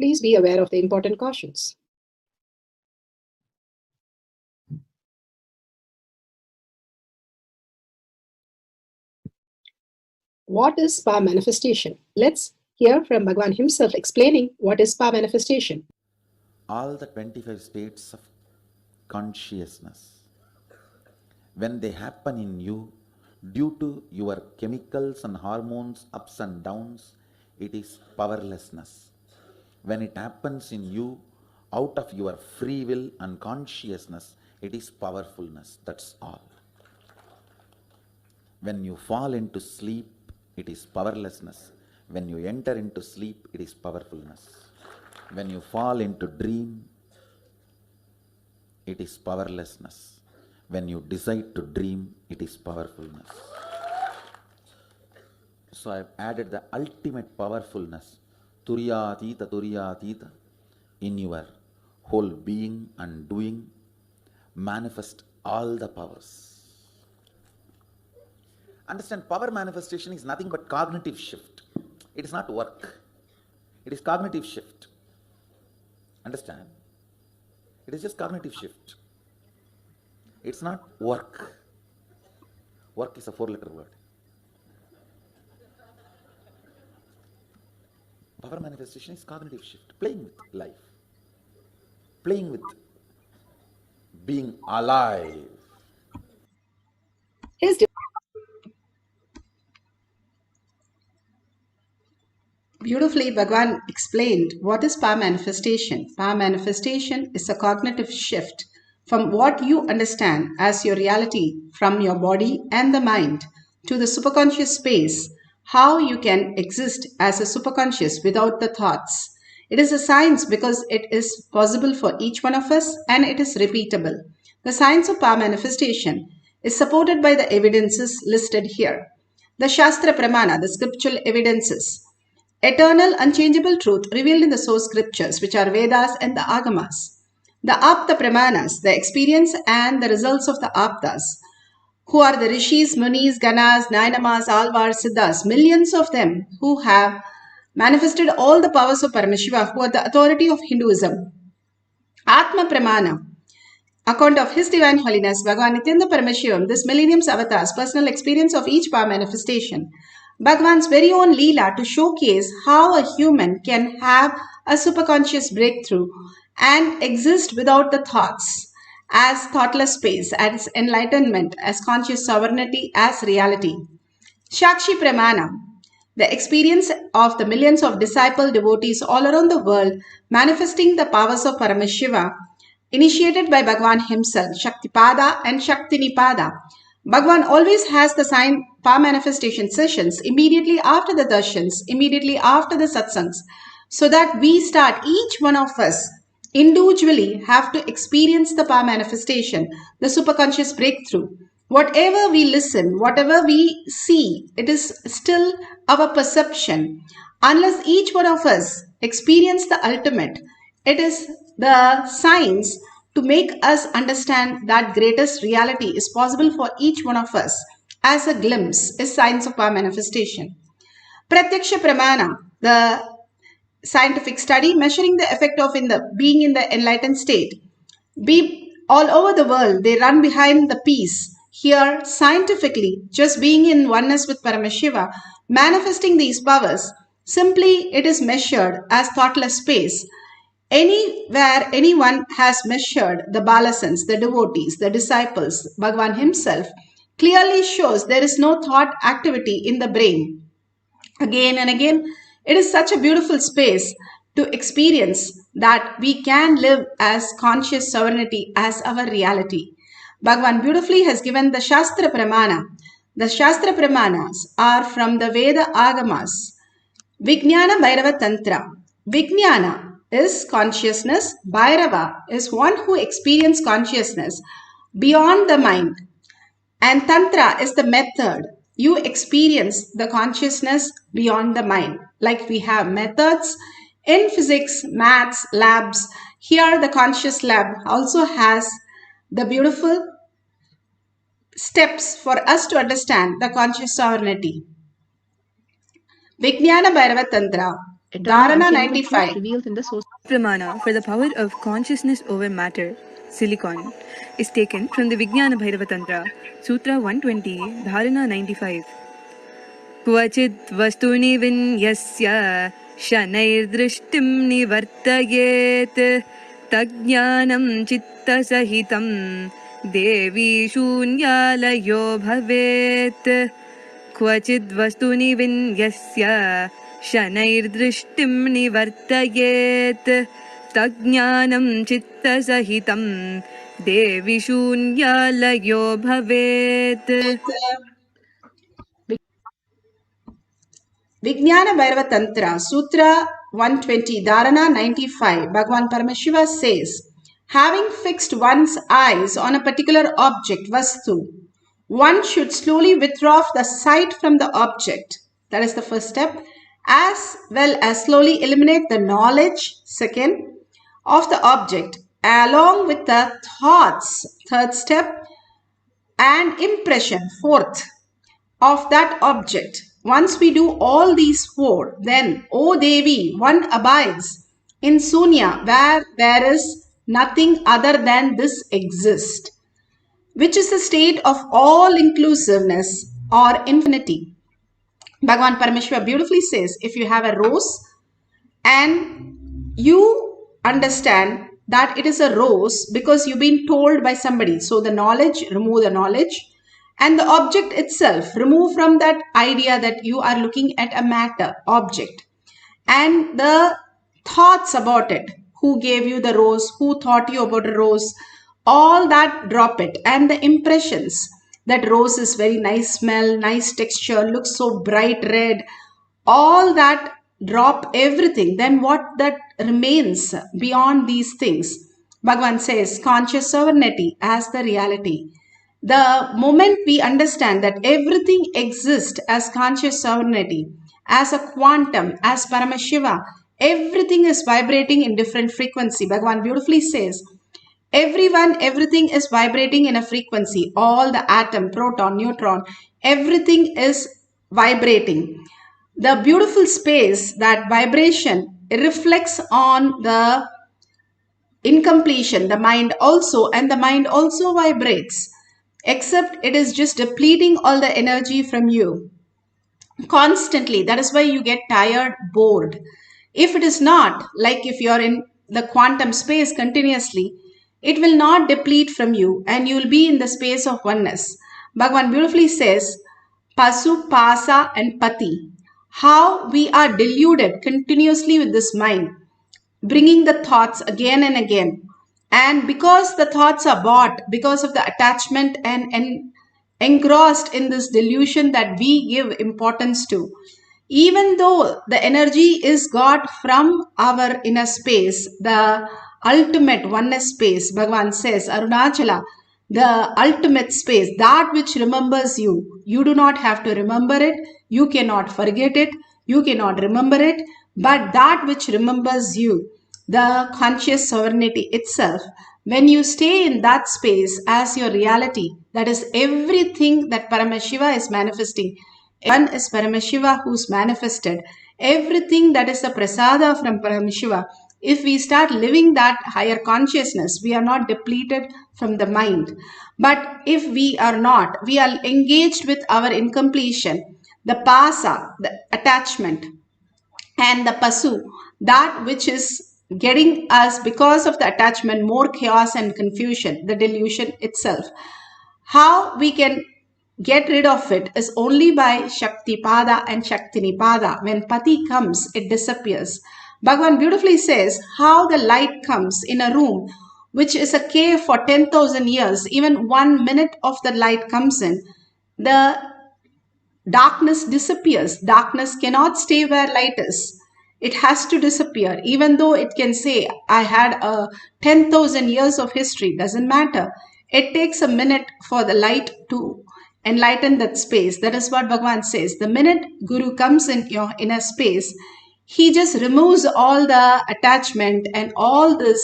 Please be aware of the important cautions. What is power manifestation? Let's hear from Bhagwan himself explaining what is power manifestation. All the 25 states of consciousness, when they happen in you, due to your chemicals and hormones ups and downs, it is powerlessness. When it happens in you, out of your free will and consciousness, it is powerfulness. That's all. When you fall into sleep, it is powerlessness. When you enter into sleep, it is powerfulness. When you fall into dream, it is powerlessness. When you decide to dream, it is powerfulness. So I have added the ultimate powerfulness, Turiyatita, in your whole being and doing. Manifest all the powers. Understand, power manifestation is nothing but cognitive shift. It is not work. It is cognitive shift. Understand? It is just cognitive shift. It's not work. Work is a 4-letter word. Power manifestation is cognitive shift. Playing with life. Playing with being alive. Beautifully, Bhagwan explained what is power manifestation. Power manifestation is a cognitive shift from what you understand as your reality from your body and the mind to the superconscious space, how you can exist as a superconscious without the thoughts. It is a science because it is possible for each one of us and it is repeatable. The science of power manifestation is supported by the evidences listed here. The Shastra Pramana, the scriptural evidences, eternal, unchangeable truth revealed in the source scriptures, which are Vedas and the Agamas. The Apta Pramanas, the experience and the results of the Aptas, who are the Rishis, Munis, Ganas, Nainamas, Alvars, Siddhas, millions of them who have manifested all the powers of Paramashiva, who are the authority of Hinduism. Atma Pramana, account of His Divine Holiness, Bhagavan Nithyananda Paramashivam, this millennium's avatar's personal experience of each power manifestation. Bhagavan's very own Leela to showcase how a human can have a superconscious breakthrough and exist without the thoughts, as thoughtless space, as enlightenment, as conscious sovereignty, as reality. Shakshi Pramana, the experience of the millions of disciple devotees all around the world manifesting the powers of Paramashiva, initiated by Bhagavan himself, Shaktipada and Shaktinipada. Bhagavan always has the sign power manifestation sessions immediately after the darshans, immediately after the satsangs, so that we start, each one of us individually have to experience the power manifestation, the superconscious breakthrough. Whatever we listen, whatever we see, it is still our perception. Unless each one of us experience the ultimate, it is the science to make us understand that greatest reality is possible for each one of us as a glimpse is science of power manifestation. Pratyaksha Pramana, the scientific study measuring the effect of being in the enlightened state. Be all over the world, they run behind the peace. Here, scientifically, just being in oneness with Paramashiva, manifesting these powers, simply it is measured as thoughtless space. Anywhere anyone has measured the balasans, the devotees, the disciples, Bhagavan himself, clearly shows there is no thought activity in the brain. Again and again, it is such a beautiful space to experience that we can live as conscious sovereignty as our reality. Bhagavan beautifully has given the Shastra Pramana. The Shastra Pramanas are from the Veda Agamas. Vijnana Bhairava Tantra. Vijnana is consciousness. Bhairava is one who experiences consciousness beyond the mind. And Tantra is the method. You experience the consciousness beyond the mind. Like we have methods in physics, maths, labs. Here the conscious lab also has the beautiful steps for us to understand the conscious sovereignty. Vijnana Bhairava Tantra Dharana 95. Revealed in the source. Pramana for the power of consciousness over matter, silicon, is taken from the Vijnana Bhairava Tantra, Sutra 120, Dharana 95. क्वचित् वस्तुनि विन्यस्य शनैर्दृष्टिं निवर्तयेत् तज्ज्ञानं चित्तसहितं देवी शून्यालयो भवेत् क्वचिद् वस्तुनि विन्यस्य शनैर्दृष्टिं निवर्तयेत् तज्ज्ञानं चित्तसहितं देवी शून्यालयो भवेत्. Vijnana Bhairava Tantra, Sutra 120, Dharana 95, Bhagavan Paramashiva says, having fixed one's eyes on a particular object, Vastu, one should slowly withdraw the sight from the object. That is the first step. As well as slowly eliminate the knowledge, second, of the object, along with the thoughts, third step, and impression, fourth, of that object. Once we do all these four, then, O Devi, one abides in Sunya, where there is nothing other than this exist, which is the state of all-inclusiveness or infinity. Bhagavan Paramashiva beautifully says, if you have a rose and you understand that it is a rose because you've been told by somebody, so the knowledge, remove the knowledge, and the object itself, remove from that idea that you are looking at a matter, object, and the thoughts about it, who gave you the rose, who taught you about a rose, all that drop it, and the impressions, that rose is very nice smell, nice texture, looks so bright red, all that drop everything. Then what that remains beyond these things? Bhagavan says conscious sovereignty as the reality. The moment we understand that everything exists as conscious sovereignty, as a quantum, as Paramashiva, everything is vibrating in different frequency. Bhagavan beautifully says, everything is vibrating in a frequency. All the atom, proton, neutron, everything is vibrating. The beautiful space, that vibration reflects on the incompletion, the mind also, and the mind also vibrates. Except it is just depleting all the energy from you constantly. That is why you get tired, bored. If it is not, like if you're in the quantum space continuously, it will not deplete from you and you will be in the space of oneness. Bhagavan beautifully says, Pasu, Pasa and Pati. How we are deluded continuously with this mind, bringing the thoughts again and again. And because the thoughts are bought, because of the attachment and engrossed in this delusion that we give importance to, even though the energy is got from our inner space, the ultimate oneness space, Bhagavan says, Arunachala, the ultimate space, that which remembers you. You do not have to remember it, you cannot forget it, you cannot remember it, but that which remembers you, the conscious sovereignty itself, when you stay in that space as your reality, that is everything that Paramashiva is manifesting. One is Paramashiva who's manifested. Everything that is the prasada from Paramashiva, if we start living that higher consciousness, we are not depleted from the mind. But if we are not, we are engaged with our incompletion, the pasa, the attachment, and the pasu, that which is getting us, because of the attachment, more chaos and confusion, the delusion itself. How we can get rid of it is only by Shakti Pada and Shaktini Pada. When Pati comes, it disappears. Bhagavan beautifully says how the light comes in a room which is a cave for 10,000 years. Even 1 minute of the light comes in, the darkness disappears. Darkness cannot stay where light is. It has to disappear. Even though it can say, I had a 10,000 years of history, doesn't matter. It takes a minute for the light to enlighten that space. That is what Bhagavan says. The minute Guru comes in your inner space, he just removes all the attachment and all this.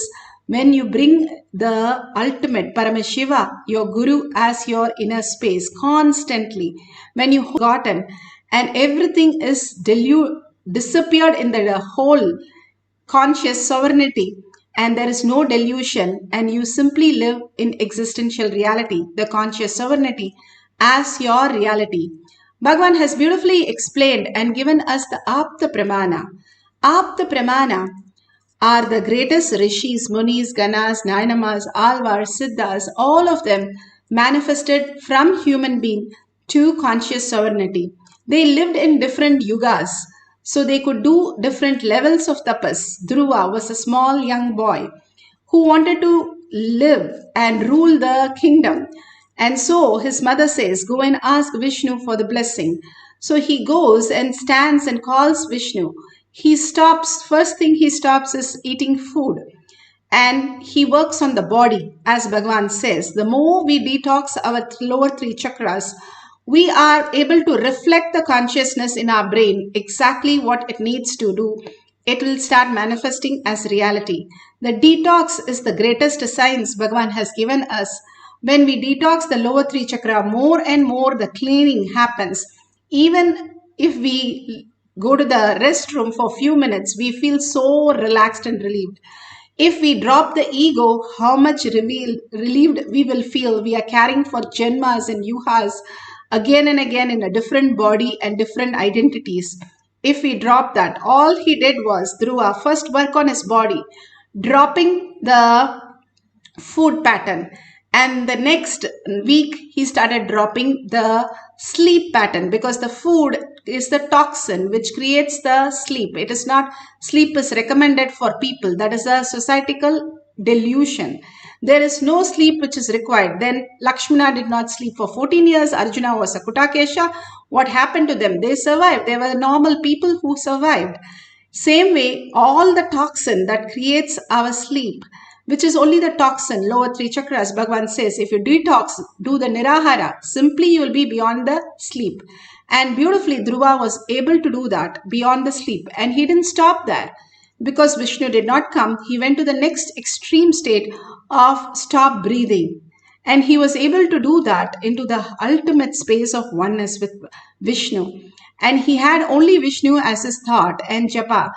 When you bring the ultimate Paramashiva, your Guru, as your inner space constantly, when you forgotten and everything is disappeared in the whole conscious sovereignty, and there is no delusion, and you simply live in existential reality, the conscious sovereignty, as your reality. Bhagavan has beautifully explained and given us the Apta Pramana. Apta Pramana are the greatest rishis, munis, ganas, nainamas, alvars, siddhas, all of them manifested from human being to conscious sovereignty. They lived in different yugas, so they could do different levels of tapas. Dhruva was a small young boy who wanted to live and rule the kingdom. And so his mother says, go and ask Vishnu for the blessing. So he goes and stands and calls Vishnu. He stops, first thing he stops is eating food. And he works on the body, as Bhagavan says. The more we detox our lower three chakras, we are able to reflect the consciousness in our brain exactly what it needs to do. It will start manifesting as reality. The detox is the greatest science Bhagavan has given us. When we detox the lower three chakra, more and more the cleaning happens. Even if we go to the restroom for a few minutes, we feel so relaxed and relieved. If we drop the ego, how much relieved we will feel. We are carrying for janmas and yuhas again and again in a different body and different identities. If we drop that, all he did was, through our first work on his body, dropping the food pattern, and the next week he started dropping the sleep pattern, because the food is the toxin which creates the sleep. It is not sleep is recommended for people. That is a societal delusion. There is no sleep which is required. Then Lakshmana did not sleep for 14 years. Arjuna was a Kutakesha. What happened to them? They survived. They were normal people who survived. Same way, all the toxin that creates our sleep, which is only the toxin, lower three chakras, Bhagavan says, if you detox, do the nirahara, simply you will be beyond the sleep. And beautifully, Dhruva was able to do that beyond the sleep. And he didn't stop there. Because Vishnu did not come, he went to the next extreme state of stop breathing. And he was able to do that into the ultimate space of oneness with Vishnu. And he had only Vishnu as his thought and japa,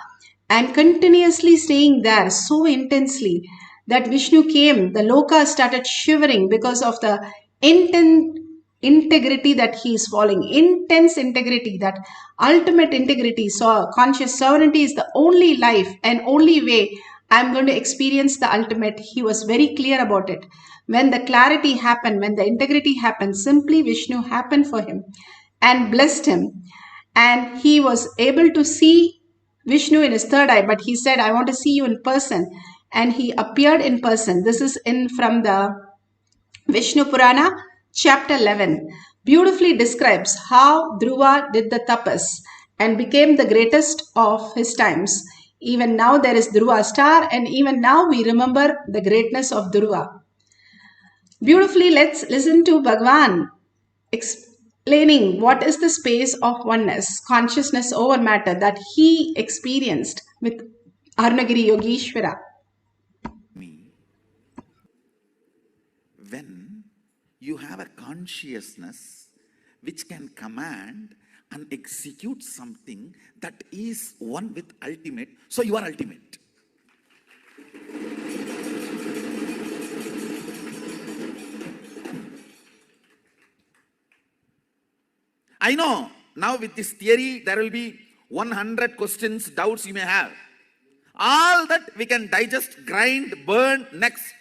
and continuously staying there so intensely that Vishnu came, the loka started shivering because of the intense integrity that he is following, intense integrity, that ultimate integrity. So conscious sovereignty is the only life and only way I'm going to experience the ultimate. He was very clear about it. When the clarity happened, when the integrity happened, simply Vishnu happened for him and blessed him. And he was able to see Vishnu in his third eye, but he said, I want to see you in person. And he appeared in person. This is in from the Vishnu Purana, chapter 11. Beautifully describes how Dhruva did the tapas and became the greatest of his times. Even now there is Dhruva star, and even now we remember the greatness of Dhruva. Beautifully, let's listen to Bhagavan explaining what is the space of oneness, consciousness over matter, that he experienced with Arunagiri Yogeshwara. When you have a consciousness which can command and execute something that is one with ultimate, so you are ultimate. I know now with this theory there will be 100 questions, doubts you may have. All that we can digest, grind, burn next.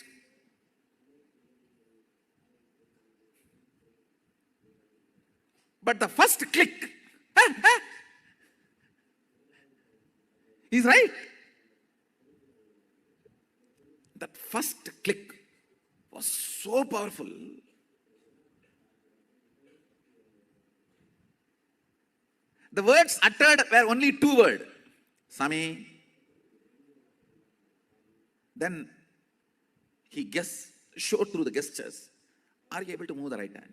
But the first click, he's right. That first click was so powerful. The words uttered were only two words. Sami. Then he showed through the gestures. Are you able to move the right hand?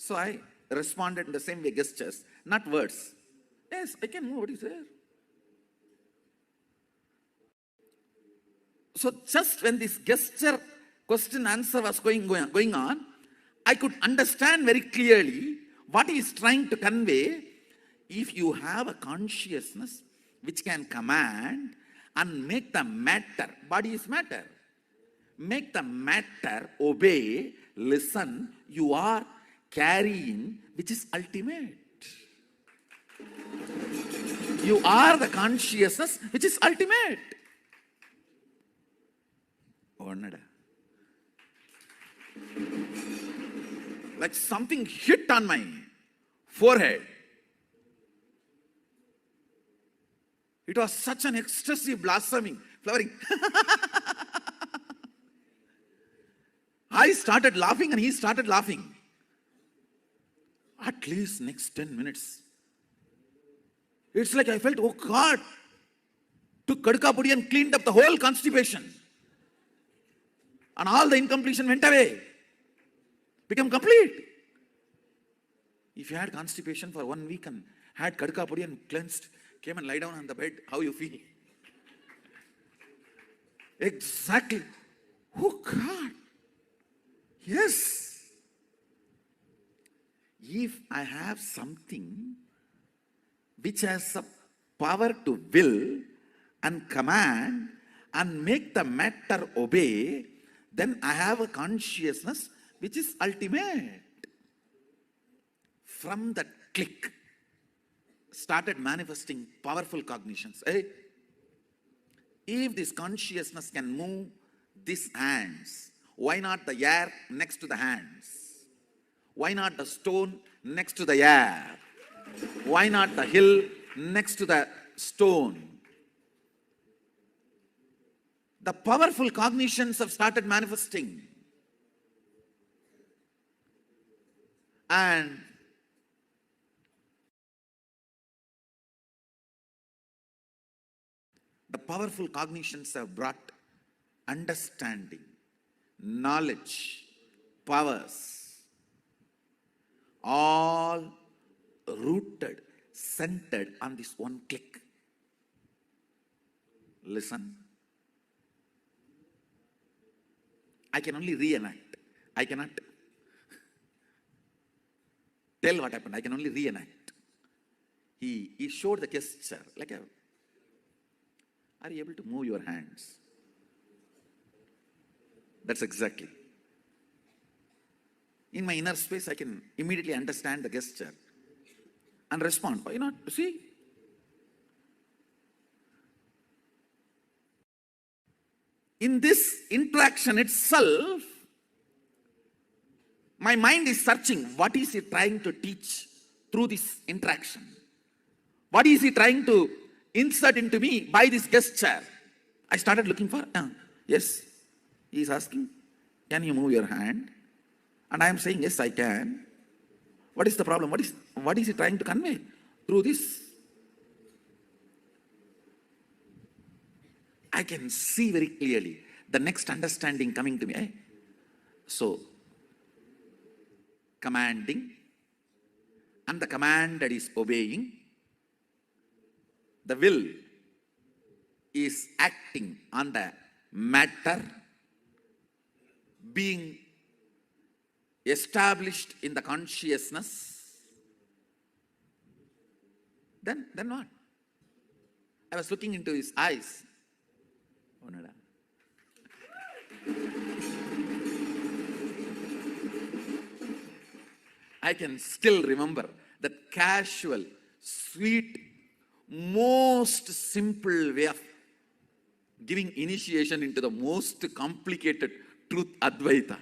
So I responded in the same way, gestures, not words. Yes, I can move. What is there? So just when this gesture question answer was going on, I could understand very clearly what he is trying to convey. if you have a consciousness which can command and make the matter, body is matter, make the matter obey, listen, you are carrying, which is ultimate. You are the consciousness which is ultimate. Like something hit on my forehead. It was such an ecstasy blossoming, flowering. I started laughing and he started laughing. At least next 10 minutes. It's like I felt, oh God, took Kadka Pudi and cleaned up the whole constipation. And all the incompletion went away. Became complete. If you had constipation for 1 week and had Kadka Pudi and cleansed, came and lie down on the bed, how you feel? Exactly. Oh God. Yes. If I have something which has the power to will and command and make the matter obey, then I have a consciousness which is ultimate. From that click, started manifesting powerful cognitions. If this consciousness can move these hands, why not the air next to the hands? Why not the stone next to the air? Why not the hill next to the stone? The powerful cognitions have started manifesting. And the powerful cognitions have brought understanding, knowledge, powers, all rooted, centered on this one click. Listen. I can only reenact. I cannot tell what happened. I can only reenact. He showed the gesture. Are you able to move your hands? That's exactly. In my inner space, I can immediately understand the gesture and respond. Why not? See? In this interaction itself, my mind is searching. What is he trying to teach through this interaction? What is he trying to insert into me by this gesture? I started looking for, yes, he is asking, can you move your hand? And I am saying, yes, I can. What is the problem? What is he trying to convey through this? I can see very clearly the next understanding coming to me. So, commanding, and the command that is obeying, the will is acting on the matter, being established in the consciousness. Then what? I was looking into his eyes. I can still remember that casual, sweet, most simple way of giving initiation into the most complicated truth, Advaita.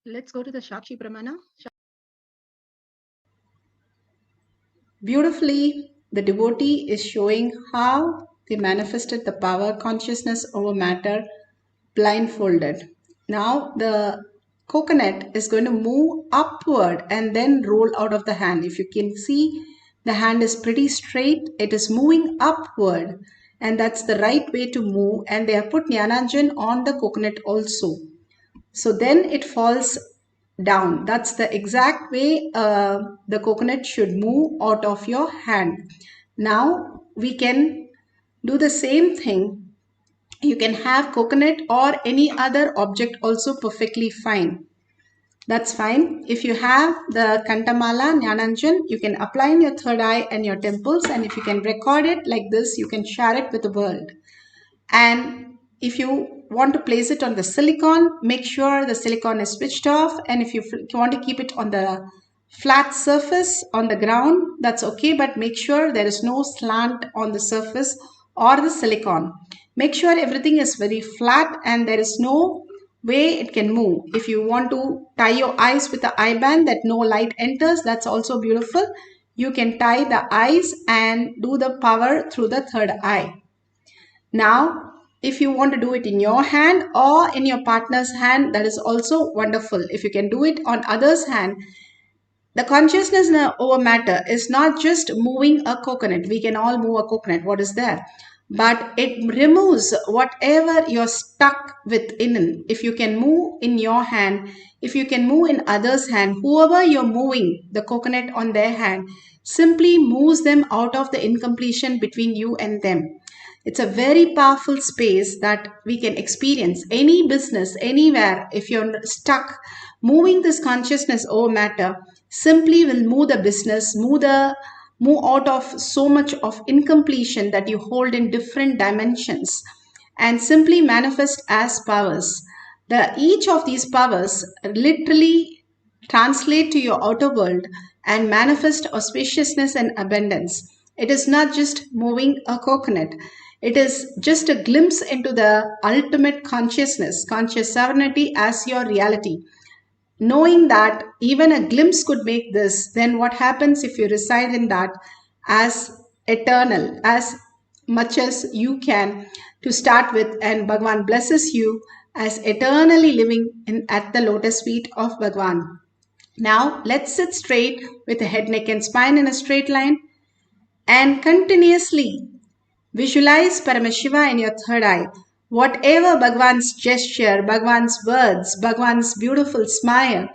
Let's go to the Shakshi Pramana. Beautifully, the devotee is showing how they manifested the power consciousness over matter blindfolded. Now the coconut is going to move upward and then roll out of the hand. If you can see, the hand is pretty straight. It is moving upward, and that's the right way to move. And they have put Jnananjan on the coconut also. So then it falls down. That's the exact way the coconut should move out of your hand. Now we can do the same thing You can have coconut or any other object also perfectly fine. That's fine. If you have the Kantamala, Jnananjan, you can apply in your third eye and your temples, and if you can record it like this, you can share it with the world. And if you want to place it on the silicon, make sure the silicon is switched off, and if you want to keep it on the flat surface on the ground, that's okay, but make sure there is no slant on the surface or the silicon. Make sure everything is very flat and there is no way it can move. If you want to tie your eyes with the eye band that no light enters, that's also beautiful. You can tie the eyes and do the power through the third eye. Now, if you want to do it in your hand or in your partner's hand, that is also wonderful. If you can do it on others' hand, the consciousness over matter is not just moving a coconut. We can all move a coconut. What is there? But it removes whatever you're stuck within. If you can move in your hand, if you can move in others' hand, whoever you're moving the coconut on their hand, simply moves them out of the incompletion between you and them. It's a very powerful space that we can experience. Any business, anywhere, if you're stuck, moving this consciousness over matter simply will move the business, move out of so much of incompletion that you hold in different dimensions, and simply manifest as powers. Each of these powers literally translate to your outer world and manifest auspiciousness and abundance. It is not just moving a coconut. It is just a glimpse into the ultimate consciousness, conscious sovereignty as your reality. Knowing that even a glimpse could make this, then what happens if you reside in that as eternal, as much as you can to start with, and Bhagwan blesses you as eternally living at the lotus feet of Bhagwan. Now let's sit straight with the head, neck and spine in a straight line and continuously visualize Paramashiva in your third eye. Whatever Bhagwan's gesture, Bhagwan's words, Bhagwan's beautiful smile,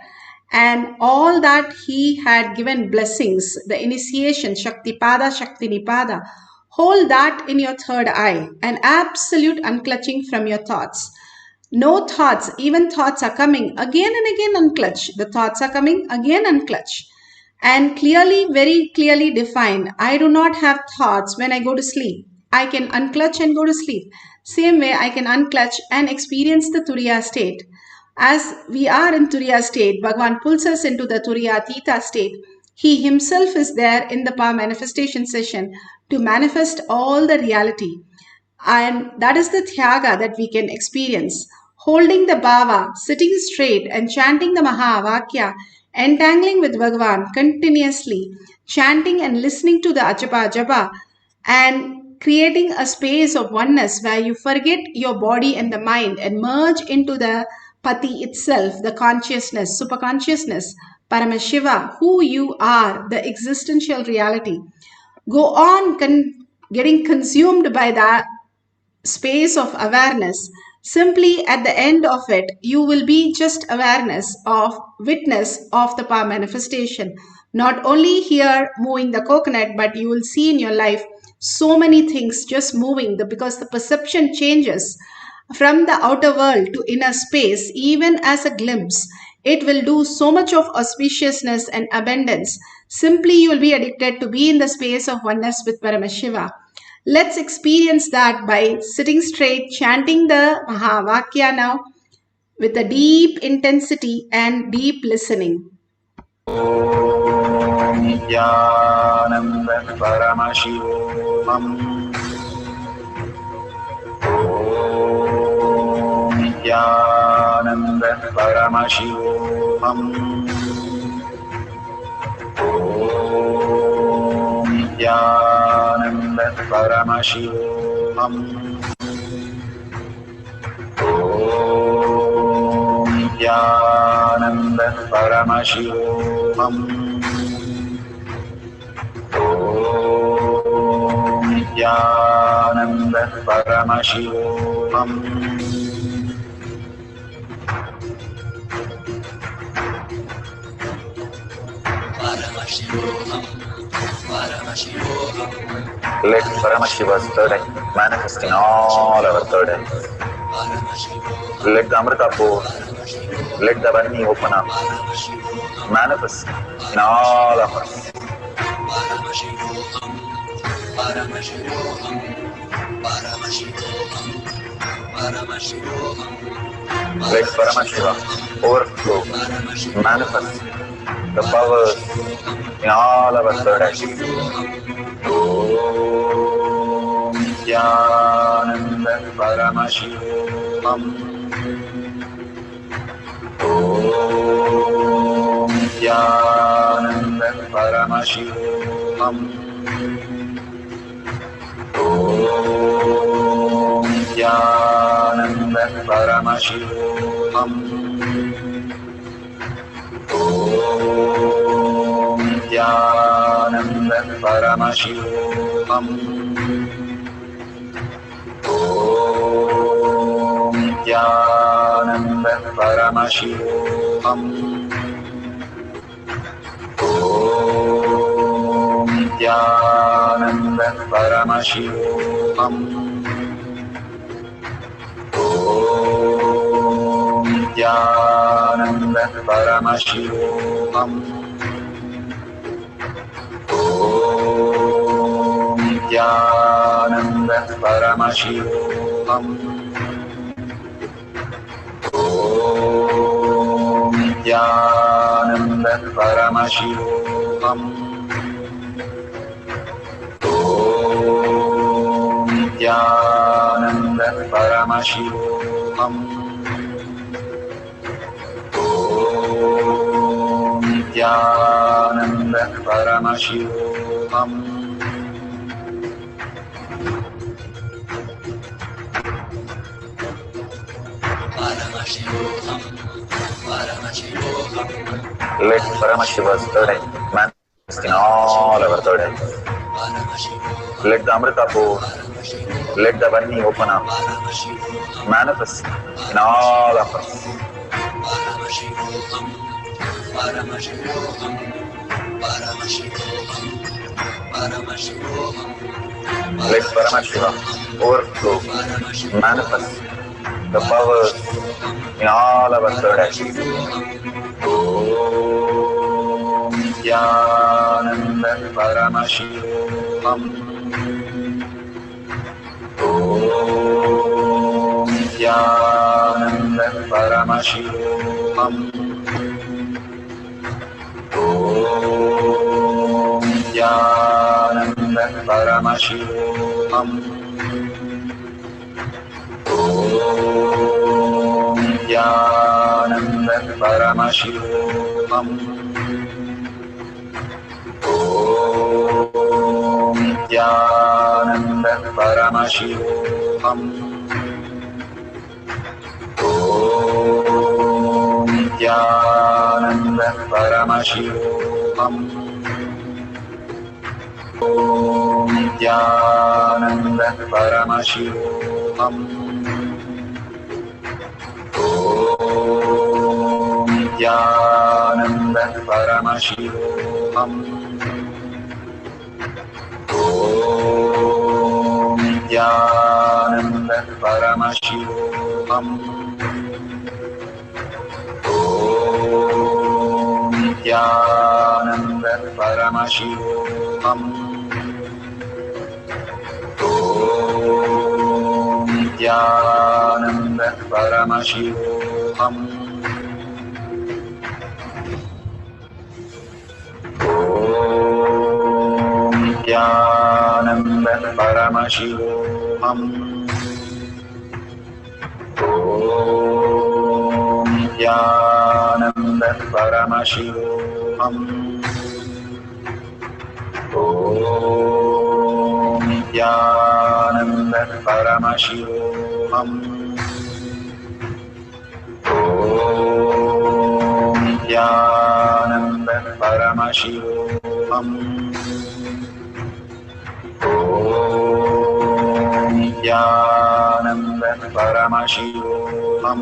and all that he had given blessings, the initiation, Shakti Pada, Shakti Nipada, hold that in your third eye, an absolute unclutching from your thoughts. No thoughts, even thoughts are coming, again and again unclutch. The thoughts are coming, again unclutch. And clearly, very clearly defined, I do not have thoughts when I go to sleep. I can unclutch and go to sleep. Same way, I can unclutch and experience the Turiya state. As we are in Turiya state, Bhagwan pulls us into the Turiya Atita state. He himself is there in the power manifestation session to manifest all the reality. And that is the Thyaga that we can experience. Holding the Bhava, sitting straight and chanting the Mahavakya, entangling with Bhagwan continuously, chanting and listening to the Ajapa Japa, and creating a space of oneness where you forget your body and the mind and merge into the Pati itself, the consciousness, superconsciousness, Paramashiva, who you are, the existential reality. Go on getting consumed by that space of awareness. Simply at the end of it, you will be just awareness of witness of the power manifestation. Not only here moving the coconut, but you will see in your life so many things just moving because the perception changes from the outer world to inner space, even as a glimpse. It will do so much of auspiciousness and abundance. Simply you will be addicted to be in the space of oneness with Paramashiva. Let's experience that by sitting straight, chanting the Mahavakya now with a deep intensity and deep listening. Om Nithyananda Paramashivoham. Om Nithyananda Paramashivoham. Om Nithyananda Paramashivoham. Om Nithyananda Paramashivoham. Om Nithyananda Paramashivoham. Let Paramashiva's third eye manifest in all our third eyes. Let the Amrita pour, let the Vani open up, manifest in all of us. Let Paramashiva overflow, manifest the powers in all our third eyes. Om Nithyananda Paramashivam. Om Nithyananda Paramashivam. Om Nithyananda Paramashivam. Om Nithyananda Paramashivoham. Om Nithyananda Paramashivoham. Om Nithyananda Paramashivoham. Om Nithyananda Paramashivoham. Om Nithyananda Paramashivoham. Om Nithyananda Paramashivoham. Om Nithyananda Paramashivoham. Om Nithyananda Paramashivoham. Let Paramashiva's third eye manifest in all our third eyes. Let the Amrita pour, let the Vani open up, manifest in all of us. Let Paramashiva overflow, manifest the powers in all our third eyes. Om Nithyananda Paramashivoham. Om Nithyananda Paramashivoham. Om Nithyananda Paramashivoham. Om Nithyananda Paramashivoham. Om Nithyananda Paramashivoham. Om Nithyananda Paramashivoham. Om Nithyananda Paramashivoham. Om Nithyananda Paramashivoham. Om Nithyananda Paramashivoham. Om Nithyananda Paramashivoham. Om Nithyananda Paramashivoham. Om Nithyananda Paramashivoham. Om Nithyananda Paramashivoham. Om Nithyananda Paramashivoham. Om Nithyananda Paramashivoham. Om Nithyananda Paramashivoham.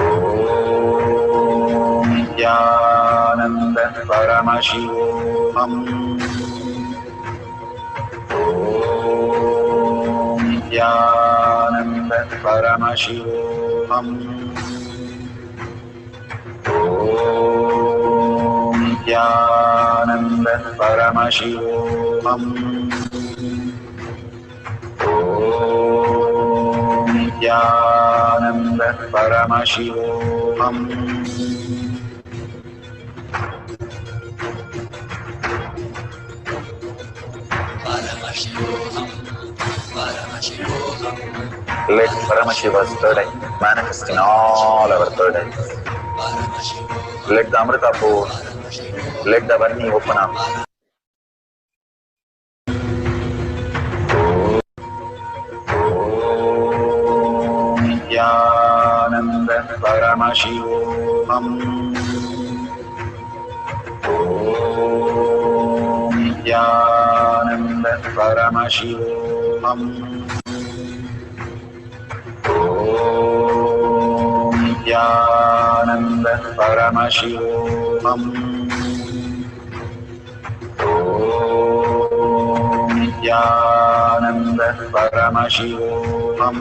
Om Nithyananda Nithyananda Paramashivoham. Om Nithyananda Paramashivoham. Om Nithyananda Paramashivoham. Om Nithyananda Paramashivoham. Let Paramashiva's third eye manifest in all our third eyes. Let the Amrita pour, let the Varni open up. Om Nithyananda Paramashivoham. Om Nithyananda Paramashivoham. Om Nithyananda Paramashivoham. Om Nithyananda Paramashivoham.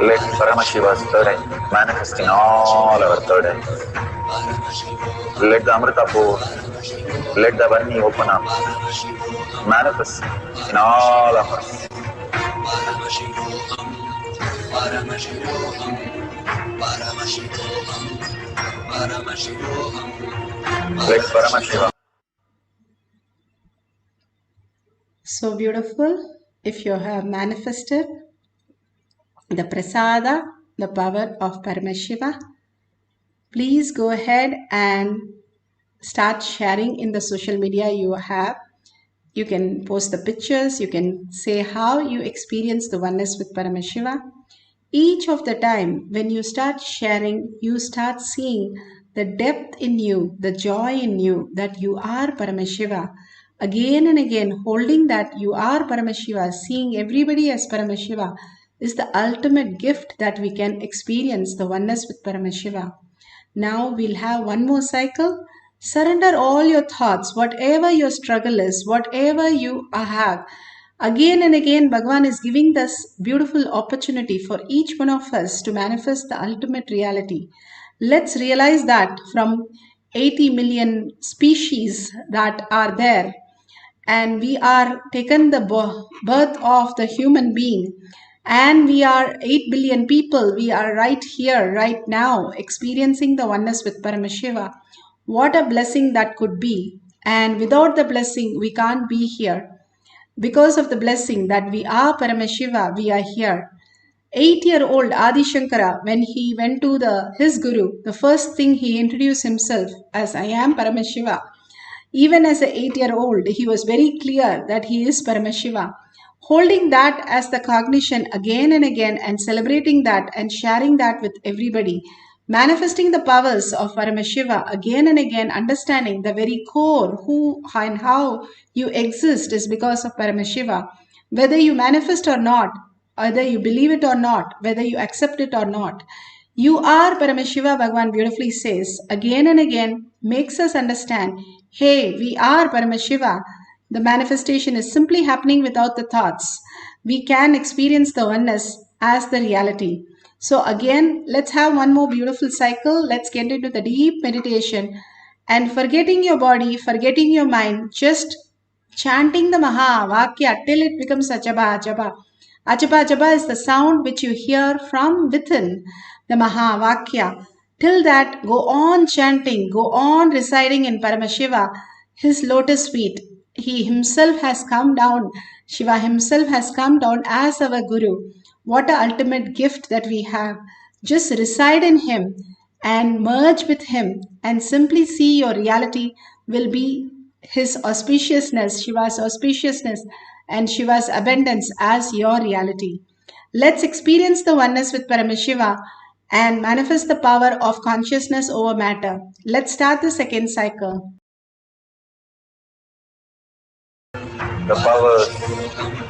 Let Paramashiva's third eye manifest in all our third eyes. Let the Amrita pour, let the Varni open up, manifest in all of us. Let Paramashiva. So beautiful. If you have manifested the prasada, the power of Paramashiva, please go ahead and start sharing in the social media you have. You can post the pictures, you can say how you experience the oneness with Paramashiva. Each of the time when you start sharing, you start seeing the depth in you, the joy in you that you are Paramashiva. Again and again, holding that you are Paramashiva, seeing everybody as Paramashiva is the ultimate gift that we can experience the oneness with Paramashiva. Now we'll have one more cycle. Surrender all your thoughts, whatever your struggle is, whatever you have. Again and again, Bhagavan is giving this beautiful opportunity for each one of us to manifest the ultimate reality. Let's realize that from 80 million species that are there, and we are taken the birth of the human being, and we are 8 billion people. We are right here, right now, experiencing the oneness with Paramashiva. What a blessing that could be. And without the blessing, we can't be here. Because of the blessing that we are Paramashiva, we are here. 8-year-old Adi Shankara, when he went to his guru, the first thing he introduced himself as, I am Paramashiva. Even as an 8-year-old, he was very clear that he is Paramashiva. Holding that as the cognition again and again and celebrating that and sharing that with everybody, manifesting the powers of Paramashiva again and again, understanding the very core, who and how you exist is because of Paramashiva. Whether you manifest or not, whether you believe it or not, whether you accept it or not, you are Paramashiva, Bhagavan beautifully says, again and again, makes us understand, hey, we are Paramashiva. The manifestation is simply happening without the thoughts. We can experience the oneness as the reality. So again, let's have one more beautiful cycle. Let's get into the deep meditation and forgetting your body, forgetting your mind, just chanting the Maha Vakya till it becomes Achaba Achaba. Achaba Achaba is the sound which you hear from within the Maha Vakya. Till that, go on chanting, go on reciting in Paramashiva, his lotus feet. He himself has come down, Shiva himself has come down as our Guru. What an ultimate gift that we have. Just reside in him and merge with him and simply see your reality will be his auspiciousness, Shiva's auspiciousness and Shiva's abundance as your reality. Let's experience the oneness with Paramashiva and manifest the power of consciousness over matter. Let's start the second cycle. The powers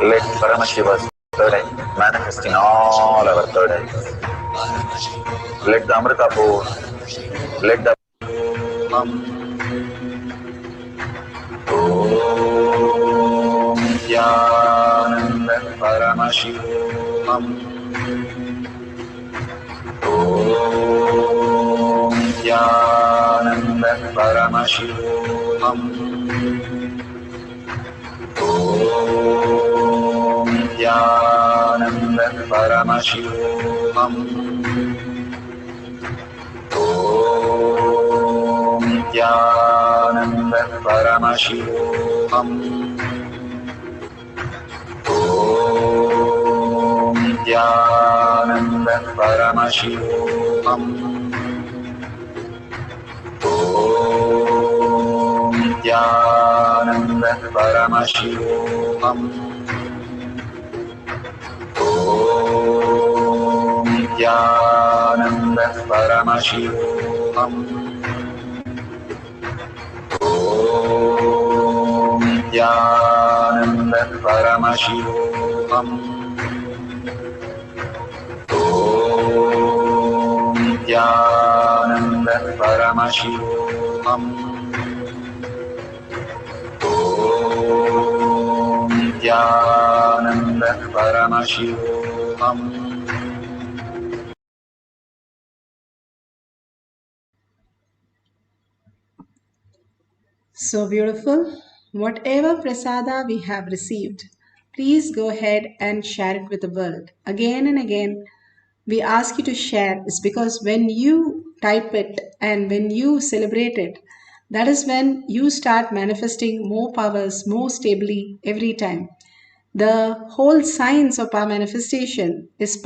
Let Paramashiva third eye manifest in all our third eyes. Let the Amrita pour, let the Om Nithyananda Paramashivam. Om Nithyananda Paramashivoham. Om Nithyananda Paramashivoham. Om Nithyananda Paramashivoham. Om Nithyananda Paramashivoham. Om Nithyananda Paramashivoham. Om Nithyananda Paramashivoham. Om Nithyananda Paramashivoham. Om Nithyananda Paramashivoham. Om Nithyananda Paramashivoham. So beautiful. Whatever prasada we have received, please go ahead and share it with the world. Again and again, we ask you to share is because when you type it and when you celebrate it, that is when you start manifesting more powers more stably every time. The whole science of our manifestation is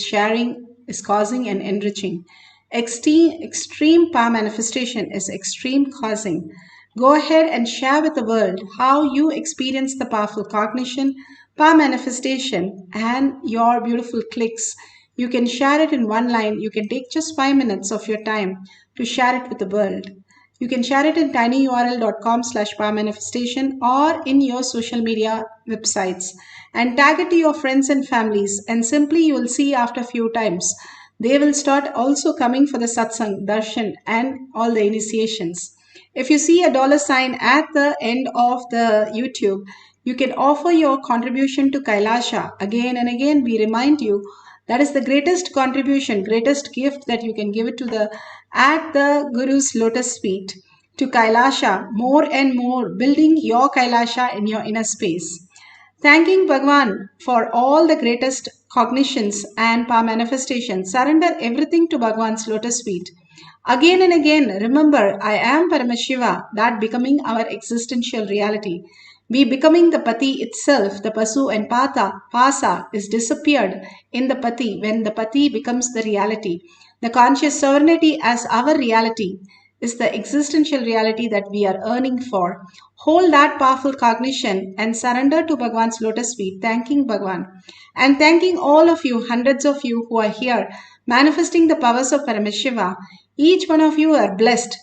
sharing, is causing and enriching. Extreme power manifestation is extreme causing. Go ahead and share with the world how you experience the powerful cognition, power manifestation, and your beautiful clicks. You can share it in one line. You can take just 5 minutes of your time to share it with the world. You can share it in tinyurl.com/powermanifestation or in your social media websites and tag it to your friends and families. And simply you will see after a few times, they will start also coming for the satsang, darshan, and all the initiations. If you see a $sign at the end of the YouTube, you can offer your contribution to Kailasha. Again and again, we remind you that is the greatest contribution, greatest gift that you can give it to at the Guru's lotus feet to Kailasha, more and more, building your Kailasha in your inner space. Thanking Bhagwan for all the greatest cognitions and power manifestations. Surrender everything to Bhagwan's lotus feet. Again and again, remember, I am Paramashiva, that becoming our existential reality. We becoming the Pati itself, the Pasu and Pasa is disappeared in the Pati when the Pati becomes the reality. The conscious sovereignty as our reality is the existential reality that we are earning for. Hold that powerful cognition and surrender to Bhagwan's lotus feet, thanking Bhagwan. And thanking all of you, hundreds of you who are here, manifesting the powers of Paramashiva. Each one of you are blessed.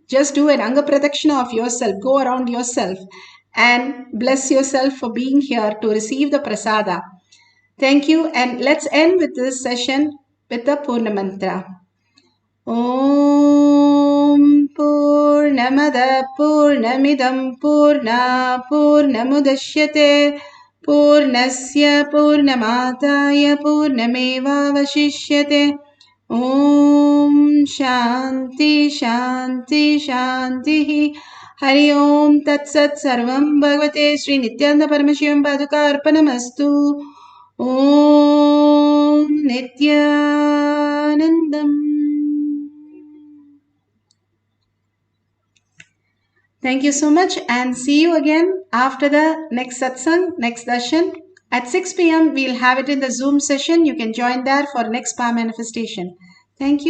Just do an Anga Pradakshina of yourself. Go around yourself and bless yourself for being here to receive the prasada. Thank you. And let's end with this session with the Purna Mantra. Om Purnamada Purnamidam Purna Purnamudashyate Purnasya Purnamataya Purnameva Vashishyate. Om Shanti Shanti Shanti. Hari Om Tat Sat Sarvam Bhagavate Sri Nithyananda Paramashivam Paduka Arpanamastu. Om Nithyanandam. Thank you so much and see you again after the next satsang, next darshan. At 6 p.m. we'll have it in the Zoom session. You can join there for next power manifestation. Thank you.